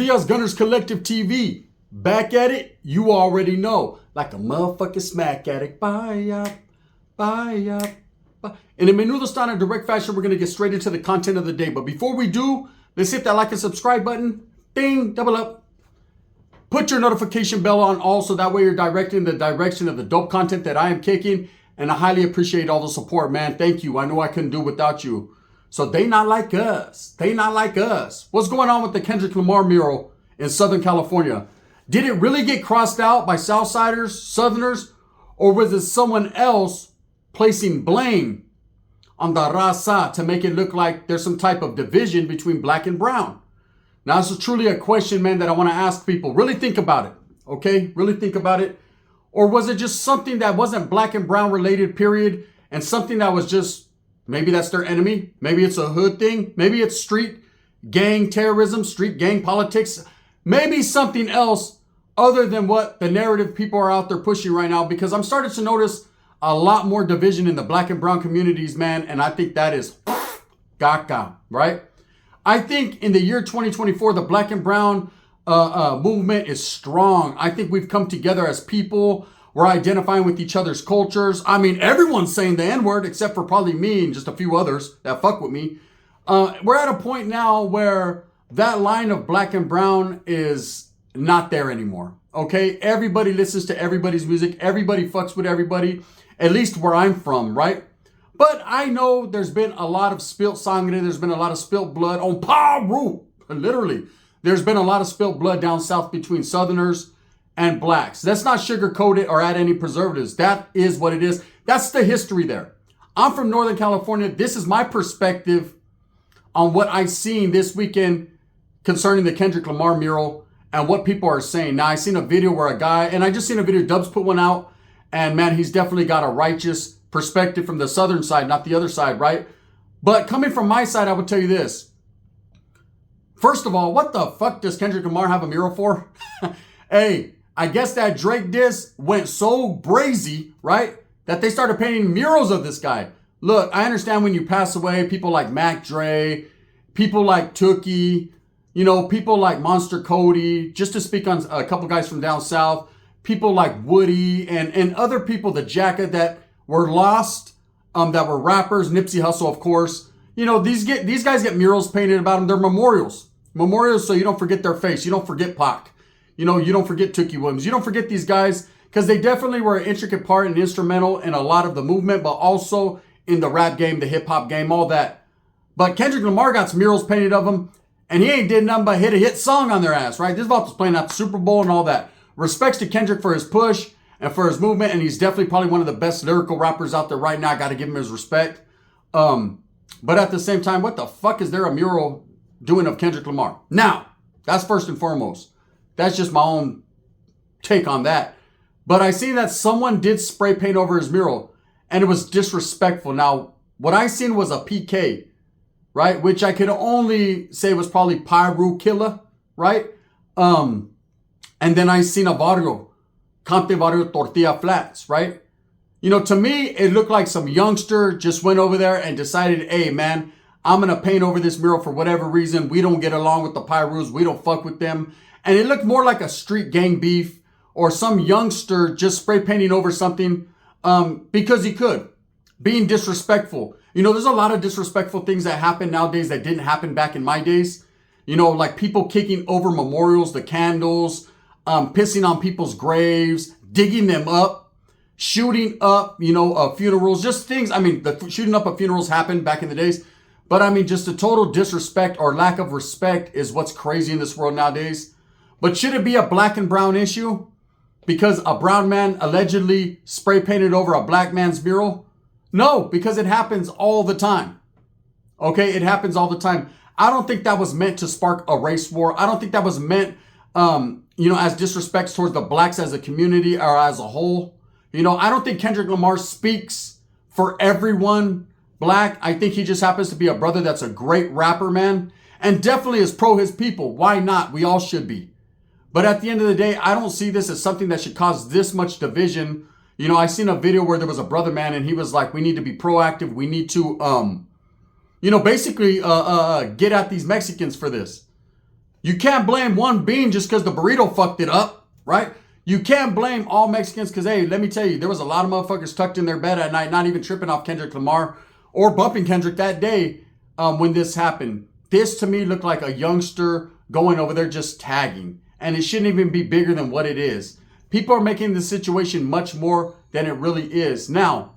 días, Gunners Collective TV. Back at it, you already know. Like a motherfucking smack addict. Bye up, bye up, bye. And in Menudo Style in direct fashion, we're going to get straight into the content of the day. But before we do, let's hit that like and subscribe button. Ding, double up. Put your notification bell on all so that way you're directed in the direction of the dope content that I am kicking. And I highly appreciate all the support, man. Thank you. I know I couldn't do without you. So they not like us. They not like us. What's going on with the Kendrick Lamar mural in Southern California? Did it really get crossed out by Southsiders, Southerners, or was it someone else placing blame on the raza to make it look like there's some type of division between black and brown? Now, this is truly a question, man, that I want to ask people. Really think about it, okay? Really think about it. Or was it just something that wasn't black and brown related, period, and something that was just, maybe that's their enemy. Maybe it's a hood thing. Maybe it's street gang terrorism, street gang politics. Maybe something else other than what the narrative people are out there pushing right now, because I'm starting to notice a lot more division in the black and brown communities, man. And I think that is gaga, right? I think in the year 2024, the black and brown movement is strong. I think we've come together as people. We're identifying with each other's cultures. I mean, everyone's saying the N-word except for probably me and just a few others that fuck with me. We're at a point now where that line of black and brown is not there anymore. Okay? Everybody listens to everybody's music. Everybody fucks with everybody, at least where I'm from, right? But I know there's been a lot of spilt sangre. There's been a lot of spilt blood on Peru. Literally. There's been a lot of spilt blood down south between Southerners and blacks. Let's not sugarcoat it or add any preservatives. That is what it is. That's the history there. I'm from Northern California. This is my perspective on what I've seen this weekend concerning the Kendrick Lamar mural and what people are saying. Now, I seen a video where a guy, and I just seen a video, Dubs put one out, and man, he's definitely got a righteous perspective from the southern side, not the other side, right? But coming from my side, I would tell you this. First of all, what the fuck does Kendrick Lamar have a mural for? Hey, I guess that Drake diss went so brazy, right, that they started painting murals of this guy. Look, I understand when you pass away, people like Mac Dre, people like Tookie, you know, people like Monster Cody, just to speak on a couple guys from down south, people like Woody and other people, the Jacka that were lost, that were rappers, Nipsey Hussle, of course. You know, these guys get murals painted about them. They're memorials. Memorials so you don't forget their face. You don't forget Pac. You know, you don't forget Tookie Williams. You don't forget these guys because they definitely were an intricate part and instrumental in a lot of the movement, but also in the rap game, the hip hop game, all that. But Kendrick Lamar got some murals painted of him, and he ain't did nothing but hit a hit song on their ass, right? This vault's playing out the Super Bowl and all that. Respects to Kendrick for his push and for his movement, and he's definitely probably one of the best lyrical rappers out there right now. I got to give him his respect. But at the same time, what the fuck is there a mural doing of Kendrick Lamar? Now, that's first and foremost. That's just my own take on that. But I see that someone did spray paint over his mural, and it was disrespectful. Now, what I seen was a PK, right? Which I could only say was probably Pyru Killer, right? And then I seen a barrio, Cante Barrio Tortilla Flats, right? You know, to me, it looked like some youngster just went over there and decided, hey, man, I'm going to paint over this mural for whatever reason. We don't get along with the Pyrus. We don't fuck with them. And it looked more like a street gang beef or some youngster just spray painting over something because he could, being disrespectful. You know, there's a lot of disrespectful things that happen nowadays that didn't happen back in my days. You know, like people kicking over memorials, the candles, pissing on people's graves, digging them up, shooting up, you know, funerals, just things. I mean, the shooting up of funerals happened back in the days. But I mean, just a total disrespect or lack of respect is what's crazy in this world nowadays. But should it be a black and brown issue? Because a brown man allegedly spray painted over a black man's mural? No, because it happens all the time. Okay, it happens all the time. I don't think that was meant to spark a race war. I don't think that was meant, you know, as disrespect towards the blacks as a community or as a whole. You know, I don't think Kendrick Lamar speaks for everyone black. I think he just happens to be a brother that's a great rapper, man. And definitely is pro his people. Why not? We all should be. But at the end of the day, I don't see this as something that should cause this much division. You know, I seen a video where there was a brother, man, and he was like, we need to be proactive. We need to, you know, basically get at these Mexicans for this. You can't blame one bean just because the burrito fucked it up, right? You can't blame all Mexicans because, hey, let me tell you, there was a lot of motherfuckers tucked in their bed at night, not even tripping off Kendrick Lamar or bumping Kendrick that day when this happened. This to me looked like a youngster going over there just tagging. And it shouldn't even be bigger than what it is. People are making the situation much more than it really is. Now,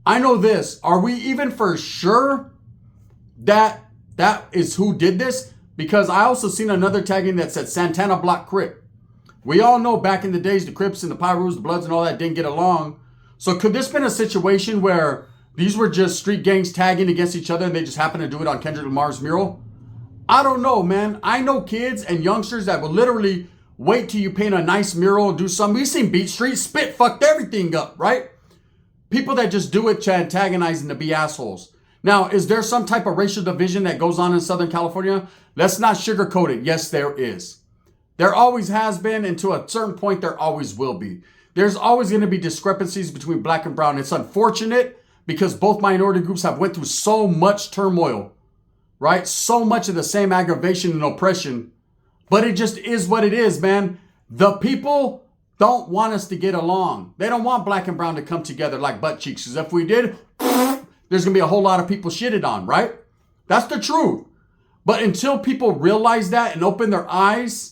I know this. Are we even for sure that is who did this? Because I also seen another tagging that said Santana Block Crip. We all know back in the days, the Crips and the Pyrus, the Bloods and all that didn't get along. So could this been a situation where these were just street gangs tagging against each other and they just happened to do it on Kendrick Lamar's mural? I don't know, man. I know kids and youngsters that will literally wait till you paint a nice mural and do something. We've seen Beat Street spit fucked everything up, right? People that just do it to antagonize and to be assholes. Now, is there some type of racial division that goes on in Southern California? Let's not sugarcoat it. Yes, there is. There always has been, and to a certain point, there always will be. There's always going to be discrepancies between black and brown. It's unfortunate because both minority groups have went through so much turmoil, right? So much of the same aggravation and oppression. But it just is what it is, man. The people don't want us to get along. They don't want black and brown to come together like butt cheeks. Because if we did, there's going to be a whole lot of people shitted on, right? That's the truth. But until people realize that and open their eyes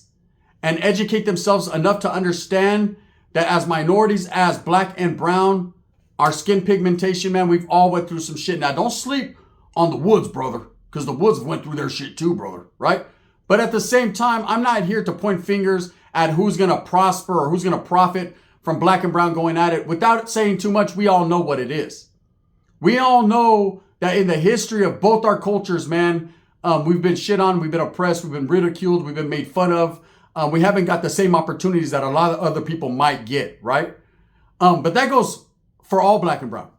and educate themselves enough to understand that as minorities, as black and brown, our skin pigmentation, man, we've all went through some shit. Now, don't sleep on the Woods, brother, because the Woods went through their shit too, brother, right? But at the same time, I'm not here to point fingers at who's going to prosper or who's going to profit from black and brown going at it. Without saying too much, we all know what it is. We all know that in the history of both our cultures, man, we've been shit on, we've been oppressed, we've been ridiculed, we've been made fun of. We haven't got the same opportunities that a lot of other people might get, right? But that goes for all black and brown.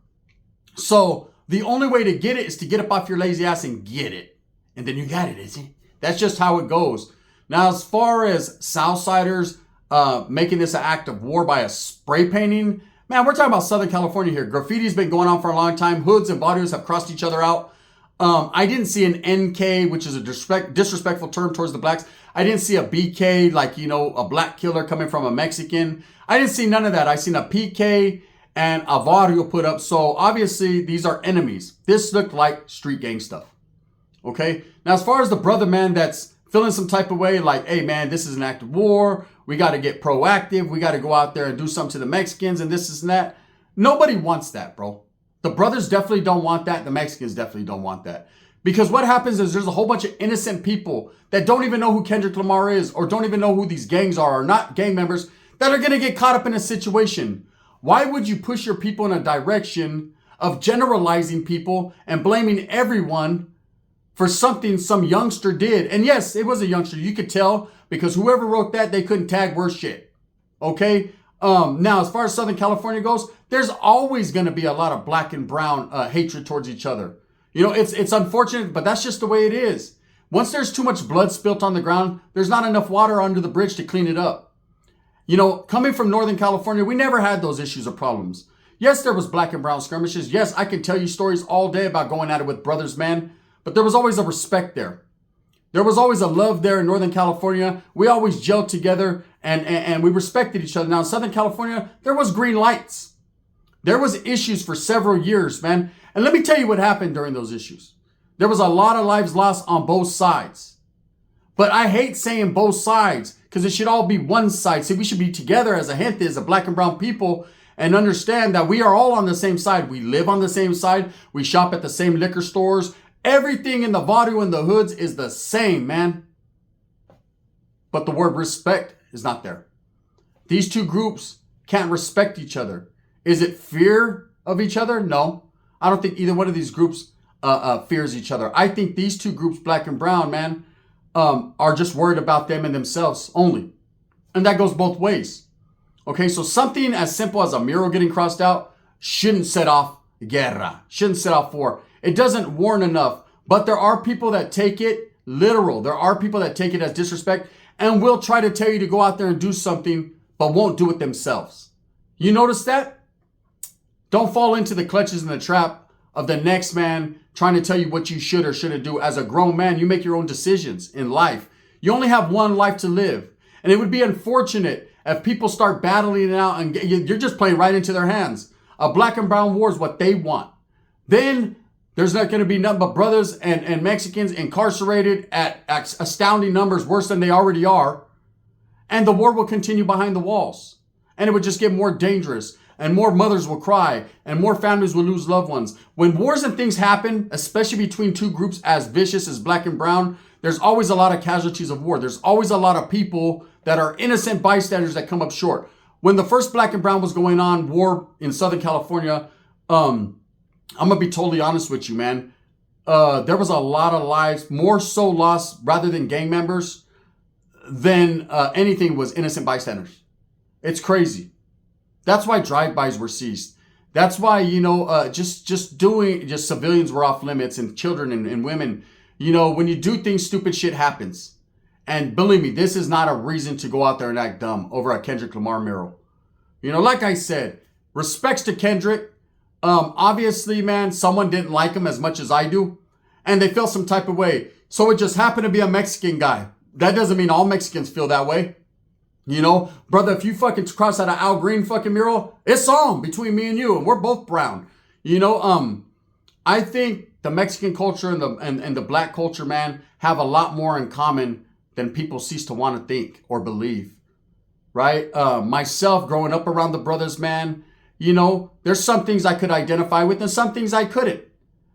So the only way to get it is to get up off your lazy ass and get it. And then you got it, isn't it? That's just how it goes. Now, as far as Southsiders making this an act of war by a spray painting, man, we're talking about Southern California here. Graffiti's been going on for a long time. Hoods and barrios have crossed each other out. I didn't see an NK, which is a disrespectful term towards the blacks. I didn't see a BK, like, you know, a black killer coming from a Mexican. I didn't see none of that. I seen a PK and a barrio put up. So obviously these are enemies. This looked like street gang stuff. Okay. Now, as far as the brother, man, that's feeling some type of way, like, hey, man, this is an act of war. We got to get proactive. We got to go out there and do something to the Mexicans and this and that. Nobody wants that, bro. The brothers definitely don't want that. The Mexicans definitely don't want that. Because what happens is there's a whole bunch of innocent people that don't even know who Kendrick Lamar is or don't even know who these gangs are or not gang members that are going to get caught up in a situation. Why would you push your people in a direction of generalizing people and blaming everyone for something some youngster did? And yes, it was a youngster. You could tell because whoever wrote that, they couldn't tag worse shit. Okay? Now, as far as Southern California goes, there's always going to be a lot of black and brown hatred towards each other. You know, it's unfortunate, but that's just the way it is. Once there's too much blood spilt on the ground, there's not enough water under the bridge to clean it up. You know, coming from Northern California, we never had those issues or problems. Yes, there was black and brown skirmishes. Yes, I can tell you stories all day about going at it with brothers, man. But there was always a respect there. There was always a love there in Northern California. We always gelled together and we respected each other. Now in Southern California, there was green lights. There was issues for several years, man. And let me tell you what happened during those issues. There was a lot of lives lost on both sides. But I hate saying both sides because it should all be one side. See, we should be together as a gente, as a black and brown people, and understand that we are all on the same side. We live on the same side. We shop at the same liquor stores. Everything in the barrio and the hoods is the same, man. But the word respect is not there. These two groups can't respect each other. Is it fear of each other? No. I don't think either one of these groups fears each other. I think these two groups, black and brown, man, are just worried about them and themselves only. And that goes both ways. Okay, so something as simple as a mural getting crossed out shouldn't set off guerra, shouldn't set off war. It doesn't warn enough, but there are people that take it literal. There are people that take it as disrespect and will try to tell you to go out there and do something, but won't do it themselves. You notice that? Don't fall into the clutches and the trap of the next man trying to tell you what you should or shouldn't do. As a grown man, you make your own decisions in life. You only have one life to live. And it would be unfortunate if people start battling it out and you're just playing right into their hands. A black and brown war is what they want. Then there's not going to be nothing but brothers and Mexicans incarcerated at astounding numbers, worse than they already are. And the war will continue behind the walls. And it would just get more dangerous. And more mothers will cry. And more families will lose loved ones. When wars and things happen, especially between two groups as vicious as black and brown, there's always a lot of casualties of war. There's always a lot of people that are innocent bystanders that come up short. When the first black and brown was going on, war in Southern California, I'm going to be totally honest with you, man. There was a lot of lives, more so lost rather than gang members than anything was innocent bystanders. It's crazy. That's why drive-bys were ceased. That's why, just civilians were off limits and children and women. When you do things, stupid shit happens. And believe me, this is not a reason to go out there and act dumb over a Kendrick Lamar mural. Like I said, respects to Kendrick. Obviously, man, someone didn't like him as much as I do. And they felt some type of way. So it just happened to be a Mexican guy. That doesn't mean all Mexicans feel that way. Brother, if you fucking cross out an Al Green fucking mural, it's on between me and you. And we're both brown. I think the Mexican culture and the black culture, man, have a lot more in common than people cease to want to think or believe. Right? Myself, growing up around the brothers, man, there's some things I could identify with and some things I couldn't.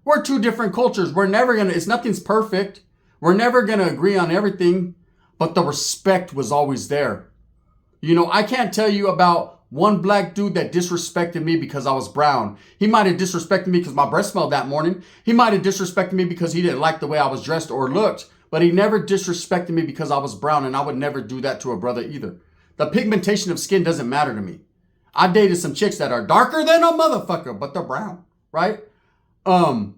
We're two different cultures. Nothing's perfect. We're never going to agree on everything, but the respect was always there. I can't tell you about one black dude that disrespected me because I was brown. He might have disrespected me because my breath smelled that morning. He might have disrespected me because he didn't like the way I was dressed or looked, but he never disrespected me because I was brown, and I would never do that to a brother either. The pigmentation of skin doesn't matter to me. I dated some chicks that are darker than a motherfucker, but they're brown, right? For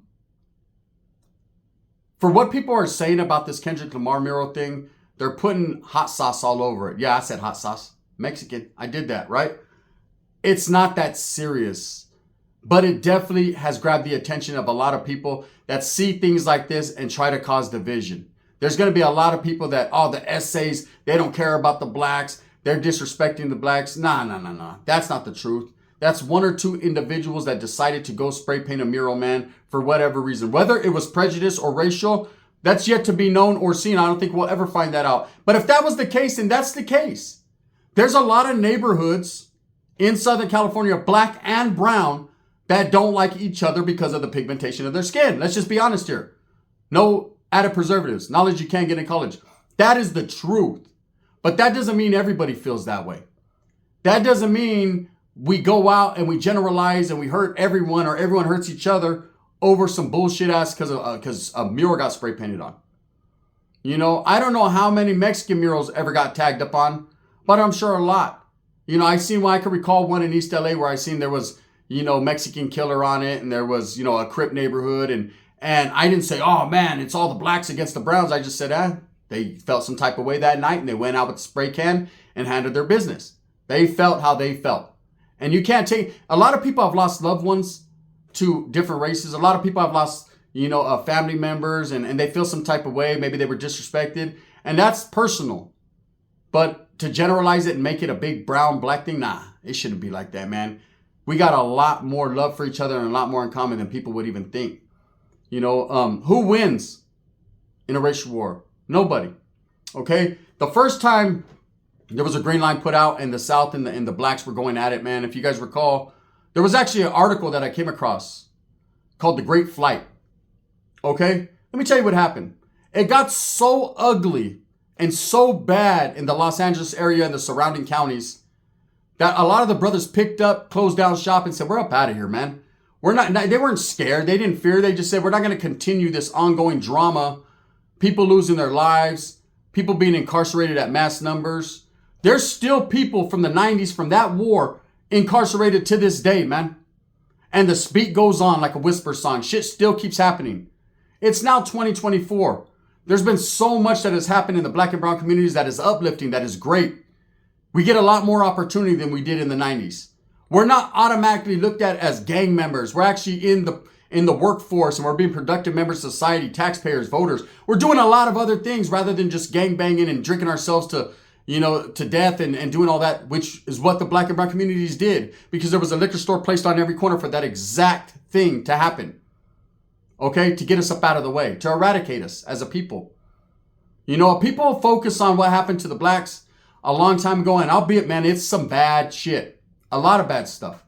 what people are saying about this Kendrick Lamar mural thing, they're putting hot sauce all over it. Yeah, I said hot sauce. Mexican. I did that, right? It's not that serious. But it definitely has grabbed the attention of a lot of people that see things like this and try to cause division. There's going to be a lot of people that, the essays, they don't care about the blacks. They're disrespecting the blacks. Nah. That's not the truth. That's one or two individuals that decided to go spray paint a mural, man, for whatever reason. Whether it was prejudice or racial, that's yet to be known or seen. I don't think we'll ever find that out. But if that was the case, then that's the case. There's a lot of neighborhoods in Southern California, black and brown, that don't like each other because of the pigmentation of their skin. Let's just be honest here. No added preservatives. Knowledge you can't get in college. That is the truth. But that doesn't mean everybody feels that way. That doesn't mean we go out and we generalize and we hurt everyone or everyone hurts each other over some bullshit ass because a mural got spray painted on. I don't know how many Mexican murals ever got tagged up on, but I'm sure a lot. I seen one, I can recall one in East LA where I seen there was, Mexican killer on it, and there was, a Crip neighborhood, and I didn't say, oh man, it's all the blacks against the browns. I just said, they felt some type of way that night, and they went out with the spray can and handled their business. They felt how they felt. And you can't a lot of people have lost loved ones to different races. A lot of people have lost, family members, and they feel some type of way. Maybe they were disrespected, and that's personal. But to generalize it and make it a big brown black thing, nah, it shouldn't be like that, man. We got a lot more love for each other and a lot more in common than people would even think. Who wins in a racial war? Nobody. Okay? The first time there was a green line put out in the South and the blacks were going at it, man, if you guys recall, there was actually an article that I came across called The Great Flight. Okay? Let me tell you what happened. It got so ugly and so bad in the Los Angeles area and the surrounding counties that a lot of the brothers picked up, closed down shop and said, we're up out of here, man. They weren't scared. They didn't fear. They just said, we're not going to continue this ongoing drama. People losing their lives, people being incarcerated at mass numbers. There's still people from the 90s, from that war, incarcerated to this day, man. And the beat goes on like a whisper song. Shit still keeps happening. It's now 2024. There's been so much that has happened in the black and brown communities that is uplifting, that is great. We get a lot more opportunity than we did in the 90s. We're not automatically looked at as gang members. We're actually in in the workforce, and we're being productive members of society, taxpayers, voters. We're doing a lot of other things rather than just gang banging and drinking ourselves to, to death and doing all that, which is what the black and brown communities did, because there was a liquor store placed on every corner for that exact thing to happen. Okay, to get us up out of the way, to eradicate us as a people. People focus on what happened to the blacks a long time ago, and albeit, man, it's some bad shit. A lot of bad stuff.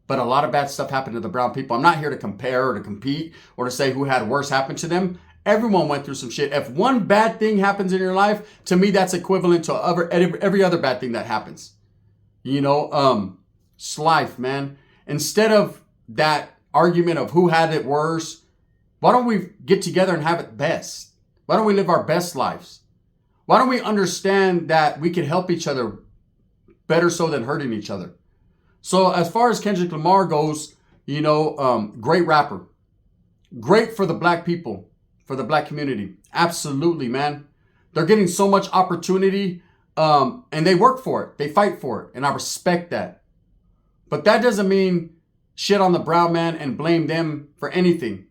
But a lot of bad stuff happened to the brown people. I'm not here to compare or to compete or to say who had worse happen to them. Everyone went through some shit. If one bad thing happens in your life, to me, that's equivalent to every other bad thing that happens. It's life, man. Instead of that argument of who had it worse, why don't we get together and have it best? Why don't we live our best lives? Why don't we understand that we can help each other better so than hurting each other? So as far as Kendrick Lamar goes, great rapper. Great for the black people, for the black community. Absolutely, man. They're getting so much opportunity, and they work for it. They fight for it, and I respect that. But that doesn't mean shit on the brown man and blame them for anything,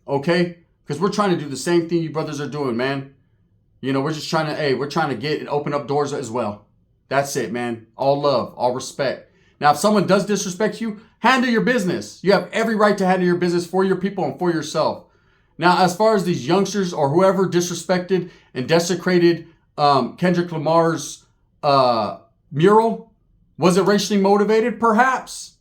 okay? Because we're trying to do the same thing you brothers are doing, man. We're just trying to get and open up doors as well. That's it, man. All love, all respect. Now, if someone does disrespect you, handle your business. You have every right to handle your business for your people and for yourself. Now, as far as these youngsters or whoever disrespected and desecrated Kendrick Lamar's mural, was it racially motivated? Perhaps.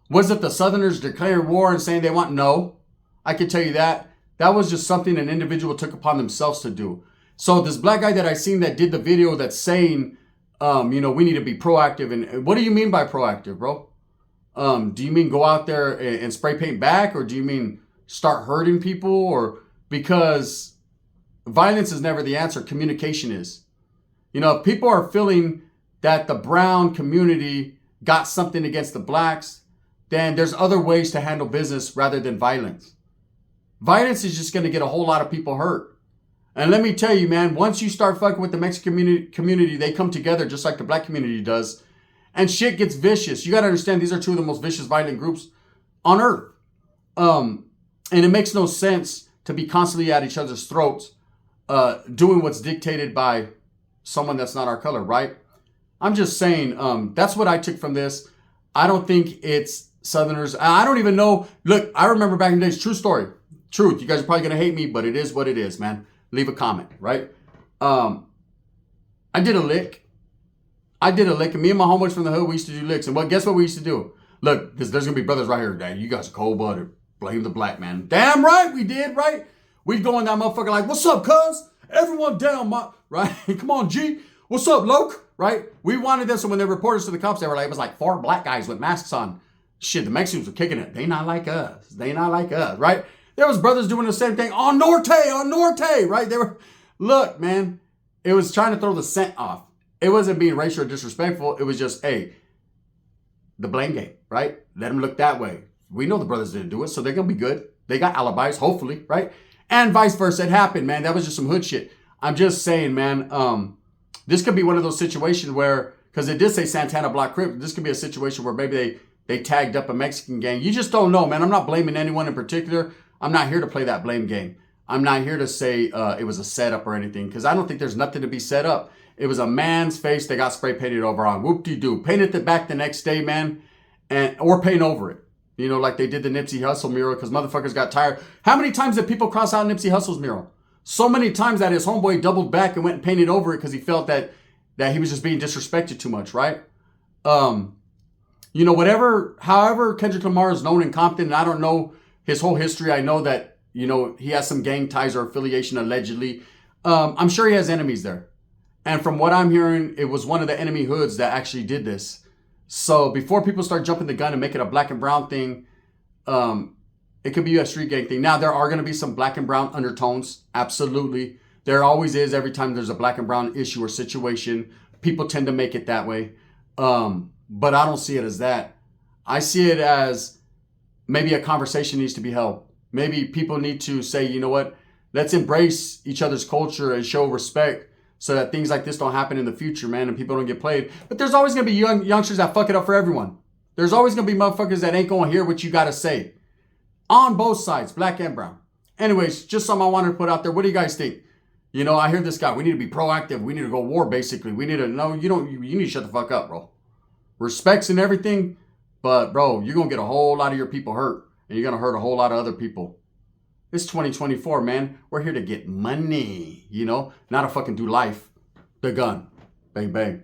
Was it the Southerners declaring war and saying they want? No. I can tell you that. That was just something an individual took upon themselves to do. So this black guy that I seen that did the video that's saying, we need to be proactive. And what do you mean by proactive, bro? Do you mean go out there and spray paint back? Or do you mean start hurting people? Or because violence is never the answer, communication is. If people are feeling that the brown community got something against the blacks, then there's other ways to handle business rather than violence. Violence is just going to get a whole lot of people hurt. And let me tell you, man, once you start fucking with the Mexican community, they come together just like the black community does. And shit gets vicious. You got to understand, these are two of the most vicious, violent groups on earth. And it makes no sense to be constantly at each other's throats, doing what's dictated by someone that's not our color, right? I'm just saying, that's what I took from this. I don't think it's Southerners. I don't even know. Look, I remember back in the days, true story. Truth. You guys are probably going to hate me, but it is what it is, man. Leave a comment, right? I did a lick. And me and my homeboys from the hood, we used to do licks. And guess what we used to do? Look, there's going to be brothers right here. Dang, you guys are cold-blooded. Blame the black man. Damn right we did, right? We'd go in that motherfucker like, what's up, cuz? Everyone down, right? Come on, G. What's up, Loke? Right? We wanted this, and when they reported us to the cops, they were like, it was like 4 black guys with masks on. Shit, the Mexicans were kicking it. They not like us, right? There was brothers doing the same thing on Norte, right? They were, look, man, it was trying to throw the scent off. It wasn't being racial or disrespectful. It was just, hey, the blame game, right? Let them look that way. We know the brothers didn't do it, so they're going to be good. They got alibis, hopefully, right? And vice versa. It happened, man. That was just some hood shit. I'm just saying, man, this could be one of those situations where, because it did say Santana Block Crip, this could be a situation where maybe they tagged up a Mexican gang. You just don't know, man. I'm not blaming anyone in particular. I'm not here to play that blame game. I'm not here to say it was a setup or anything, because I don't think there's nothing to be set up. It was a man's face they got spray painted over on. Whoop-de-doo. Painted it back the next day, man, or paint over it. Like they did the Nipsey Hussle mural, because motherfuckers got tired. How many times did people cross out Nipsey Hussle's mural? So many times that his homeboy doubled back and went and painted over it because he felt that he was just being disrespected too much, right? However Kendrick Lamar is known in Compton, and I don't know his whole history. I know that, he has some gang ties or affiliation allegedly. I'm sure he has enemies there. And from what I'm hearing, it was one of the enemy hoods that actually did this. So before people start jumping the gun and make it a black and brown thing, it could be a street gang thing. Now, there are going to be some black and brown undertones. Absolutely. There always is every time there's a black and brown issue or situation. People tend to make it that way. But I don't see it as that. I see it as maybe a conversation needs to be held. Maybe people need to say, you know what, let's embrace each other's culture and show respect so that things like this don't happen in the future, man, and people don't get played. But there's always going to be youngsters that fuck it up for everyone. There's always going to be motherfuckers that ain't going to hear what you got to say. On both sides, black and brown. Anyways, just something I wanted to put out there. What do you guys think? You know, I hear this guy. We need to be proactive. We need to go war, basically. We need to, no, you don't, you need to shut the fuck up, bro. Respects and everything, but, bro, you're going to get a whole lot of your people hurt, and you're going to hurt a whole lot of other people. It's 2024, man. We're here to get money, you know, not to fucking do life. The gun. Bang, bang.